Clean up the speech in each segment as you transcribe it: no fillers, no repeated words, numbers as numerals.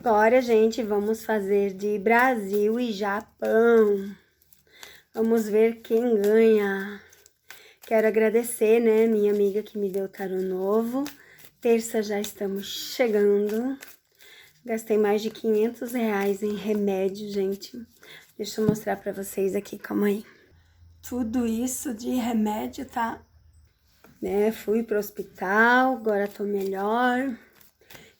Agora, gente, vamos fazer de Brasil e Japão. Vamos ver quem ganha. Quero agradecer, né, minha amiga que me deu tarô novo. Terça já estamos chegando. Gastei mais de R$500 em remédio, gente. Deixa eu mostrar pra vocês aqui, calma aí. Tudo isso de remédio, tá? Né, fui pro hospital, agora tô melhor.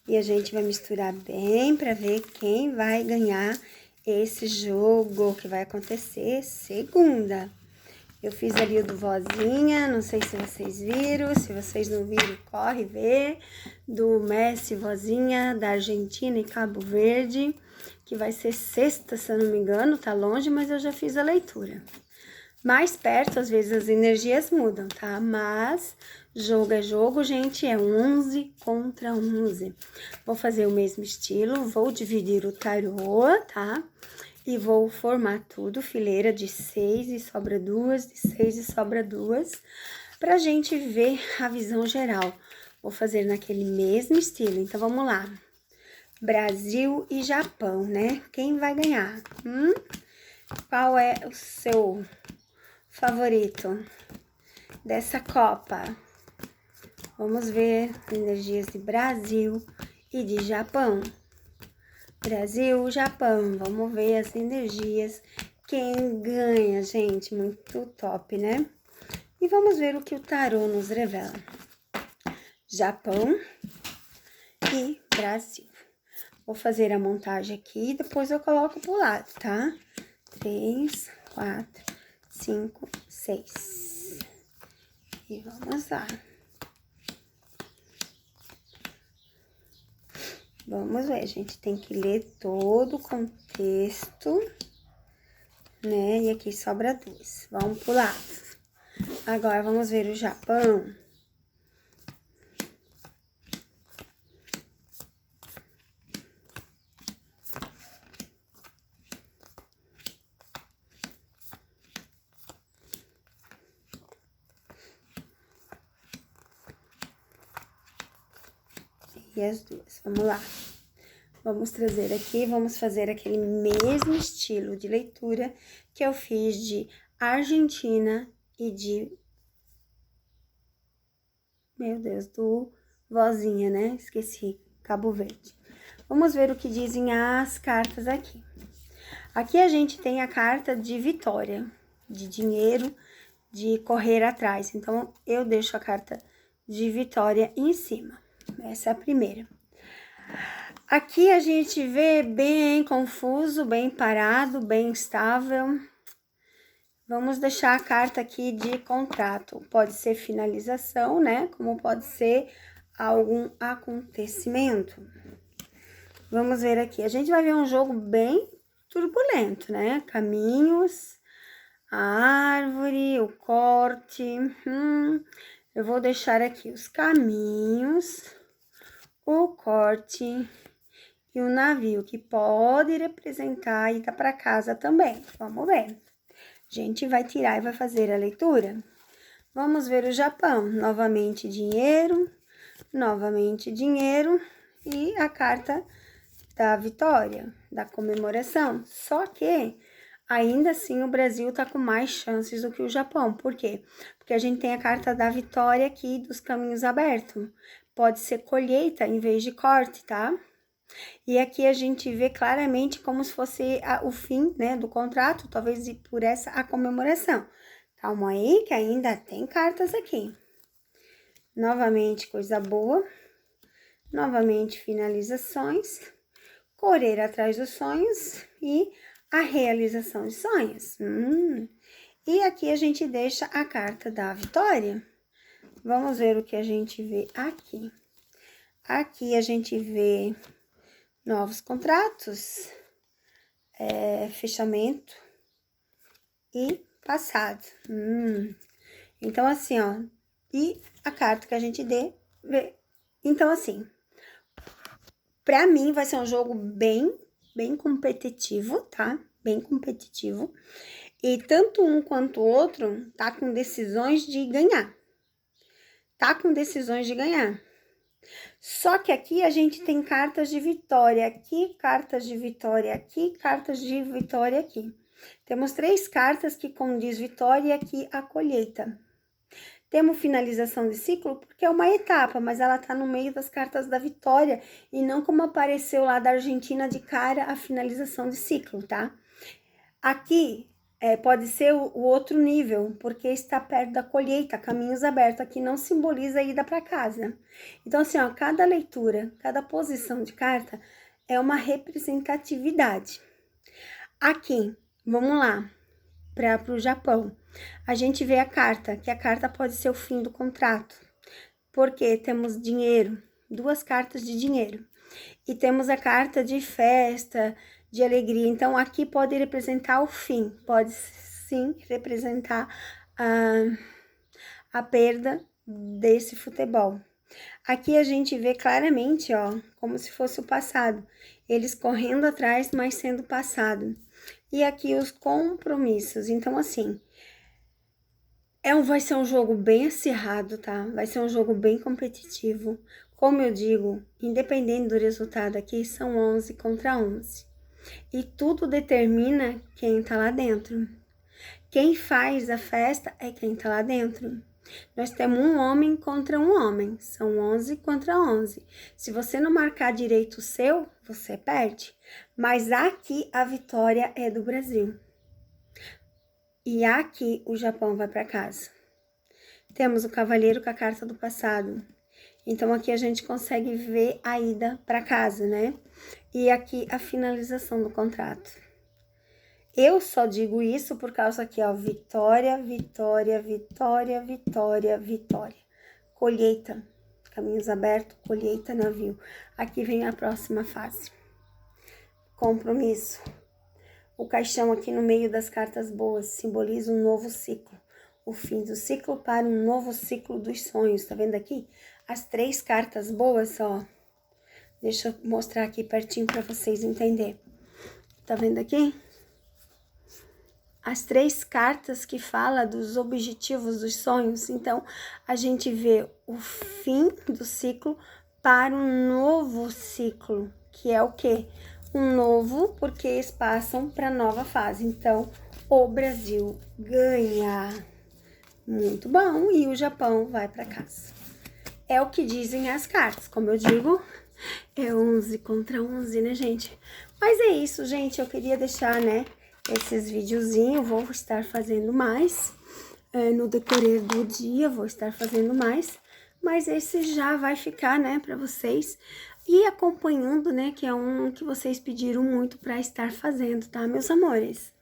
E a gente vai misturar bem pra ver quem vai ganhar esse jogo que vai acontecer segunda. Eu fiz ali o do Vozinha, não sei se vocês viram, se vocês não viram, corre ver. Do Messi Vozinha, da Argentina e Cabo Verde, que vai ser sexta, se eu não me engano, tá longe, mas eu já fiz a leitura. Mais perto, às vezes as energias mudam, tá? Mas jogo é jogo, gente, é 11 contra 11. Vou fazer o mesmo estilo, vou dividir o tarô, tá? E vou formar tudo, fileira de 6 e sobra 2, de 6 e sobra 2, pra gente ver a visão geral. Vou fazer naquele mesmo estilo, então vamos lá. Brasil e Japão, né? Quem vai ganhar? Qual é o seu favorito dessa Copa? Vamos ver energias de Brasil e de Japão. Brasil, Japão, vamos ver as energias. Quem ganha, gente? Muito top, né? E vamos ver o que o tarô nos revela. Japão e Brasil. Vou fazer a montagem aqui e depois eu coloco pro lado, tá? 3, 4, 5, 6. E vamos lá. Vamos ver, gente, tem que ler todo o contexto, né? E aqui sobra 2. Vamos pro lado. Agora, vamos ver o Japão. E as duas, vamos lá. Vamos trazer aqui, vamos fazer aquele mesmo estilo de leitura que eu fiz de Argentina e de... Meu Deus, do Vozinha, né? Esqueci, Cabo Verde. Vamos ver o que dizem as cartas aqui. Aqui a gente tem a carta de vitória, de dinheiro, de correr atrás. Então, eu deixo a carta de vitória em cima. Essa é a primeira. Aqui a gente vê bem confuso, bem parado, bem estável. Vamos deixar a carta aqui de contrato. Pode ser finalização, né? Como pode ser algum acontecimento. Vamos ver aqui. A gente vai ver um jogo bem turbulento, né? Caminhos, a árvore, o corte. Eu vou deixar aqui os caminhos, o corte e o navio, que pode representar a ida para casa também. Vamos ver. A gente vai tirar e vai fazer a leitura. Vamos ver o Japão. Novamente dinheiro e a carta da vitória, da comemoração. Só que, ainda assim, o Brasil tá com mais chances do que o Japão. Por quê? Porque a gente tem a carta da vitória aqui, dos caminhos abertos. Pode ser colheita em vez de corte, tá? E aqui a gente vê claramente como se fosse o fim, né, do contrato, talvez por essa a comemoração. Calma aí, que ainda tem cartas aqui. Novamente, coisa boa. Novamente, finalizações. Correr atrás dos sonhos e a realização de sonhos. E aqui a gente deixa a carta da vitória. Vamos ver o que a gente vê aqui. Aqui a gente vê novos contratos, fechamento e passado. Então, assim, ó, e a carta que a gente vê. Então, assim, pra mim vai ser um jogo bem competitivo, tá? Bem competitivo. E tanto um quanto o outro tá com decisões de ganhar. Só que aqui a gente tem cartas de vitória aqui, cartas de vitória aqui, cartas de vitória aqui. Temos 3 cartas que condiz vitória e aqui a colheita. Temos finalização de ciclo porque é uma etapa, mas ela tá no meio das cartas da vitória e não como apareceu lá da Argentina de cara a finalização de ciclo, tá? Aqui pode ser o outro nível, porque está perto da colheita, caminhos abertos. Aqui não simboliza a ida para casa. Então, assim, ó, cada leitura, cada posição de carta é uma representatividade. Aqui, vamos lá, para o Japão. A gente vê a carta, que a carta pode ser o fim do contrato. Porque temos dinheiro, 2 cartas de dinheiro. E temos a carta de festa, de alegria. Então, aqui pode representar o fim, pode sim representar a perda desse futebol. Aqui a gente vê claramente, ó, como se fosse o passado. Eles correndo atrás, mas sendo passado. E aqui os compromissos. Então, assim, vai ser um jogo bem acirrado, tá? Vai ser um jogo bem competitivo. Como eu digo, independente do resultado aqui, são 11 contra 11. E tudo determina quem tá lá dentro. Quem faz a festa é quem tá lá dentro. Nós temos um homem contra um homem, são 11 contra 11. Se você não marcar direito o seu, você perde. Mas aqui a vitória é do Brasil. E aqui o Japão vai para casa. Temos o cavaleiro com a carta do passado. Então, aqui a gente consegue ver a ida para casa, né? E aqui a finalização do contrato. Eu só digo isso por causa aqui, ó, vitória, vitória, vitória, vitória, vitória. Colheita, caminhos abertos, colheita, navio. Aqui vem a próxima fase. Compromisso. O caixão aqui no meio das cartas boas simboliza um novo ciclo. O fim do ciclo para um novo ciclo dos sonhos. Tá vendo aqui? As 3 cartas boas, ó. Deixa eu mostrar aqui pertinho para vocês entenderem. Tá vendo aqui? As 3 cartas que falam dos objetivos dos sonhos. Então, a gente vê o fim do ciclo para um novo ciclo. Que é o quê? Um novo, porque eles passam para nova fase. Então, o Brasil ganha. Muito bom. E o Japão vai para casa. É o que dizem as cartas. Como eu digo, é 11 contra 11, né, gente? Mas é isso, gente. Eu queria deixar, né, esses videozinhos. Vou estar fazendo mais. No decorrer do dia, vou estar fazendo mais. Mas esse já vai ficar, né, para vocês. E acompanhando, né, que é um que vocês pediram muito para estar fazendo, tá, meus amores?